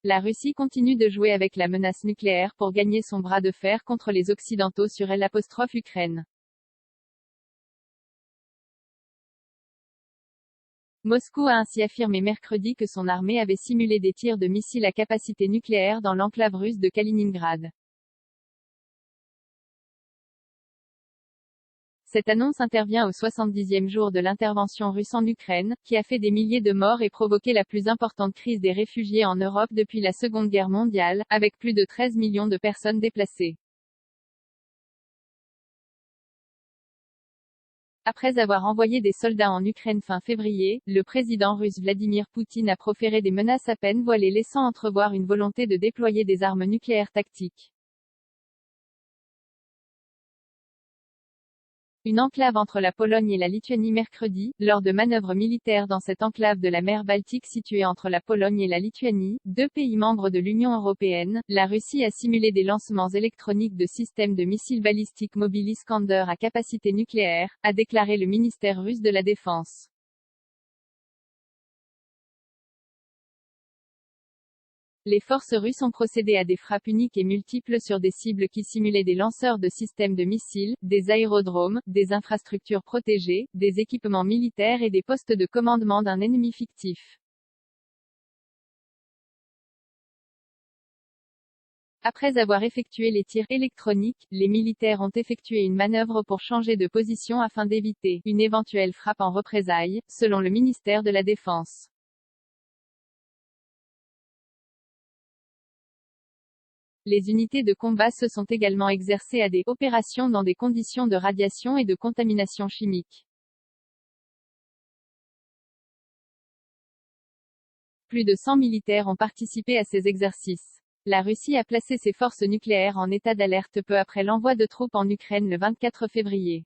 La Russie continue de jouer avec la menace nucléaire pour gagner son bras de fer contre les Occidentaux sur L'. Moscou a ainsi affirmé mercredi que son armée avait simulé des tirs de missiles à capacité nucléaire dans l'enclave russe de Kaliningrad. Cette annonce intervient au 70e jour de l'intervention russe en Ukraine, qui a fait des milliers de morts et provoqué la plus importante crise des réfugiés en Europe depuis la Seconde Guerre mondiale, avec plus de 13 millions de personnes déplacées. Après avoir envoyé des soldats en Ukraine fin février, le président russe Vladimir Poutine a proféré des menaces à peine voilées laissant entrevoir une volonté de déployer des armes nucléaires tactiques. Une enclave entre la Pologne et la Lituanie mercredi, lors de manœuvres militaires dans cette enclave de la mer Baltique située entre la Pologne et la Lituanie, deux pays membres de l'Union européenne, la Russie a simulé des lancements électroniques de systèmes de missiles balistiques mobiles Iskander à capacité nucléaire, a déclaré le ministère russe de la Défense. Les forces russes ont procédé à des frappes uniques et multiples sur des cibles qui simulaient des lanceurs de systèmes de missiles, des aérodromes, des infrastructures protégées, des équipements militaires et des postes de commandement d'un ennemi fictif. Après avoir effectué les tirs électroniques, les militaires ont effectué une manœuvre pour changer de position afin d'éviter une éventuelle frappe en représailles, selon le ministère de la Défense. Les unités de combat se sont également exercées à des opérations dans des conditions de radiation et de contamination chimique. Plus de 100 militaires ont participé à ces exercices. La Russie a placé ses forces nucléaires en état d'alerte peu après l'envoi de troupes en Ukraine le 24 février.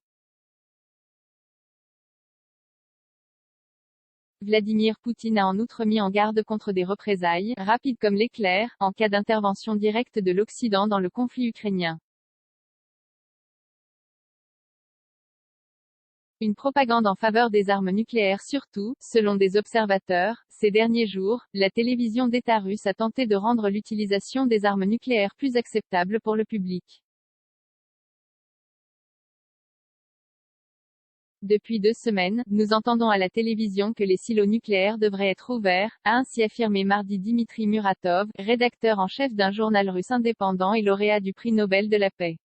Vladimir Poutine a en outre mis en garde contre des représailles, rapides comme l'éclair, en cas d'intervention directe de l'Occident dans le conflit ukrainien. Une propagande en faveur des armes nucléaires surtout, selon des observateurs, ces derniers jours, la télévision d'État russe a tenté de rendre l'utilisation des armes nucléaires plus acceptable pour le public. Depuis 2 semaines, nous entendons à la télévision que les silos nucléaires devraient être ouverts, a ainsi affirmé mardi Dmitri Muratov, rédacteur en chef d'un journal russe indépendant et lauréat du prix Nobel de la paix.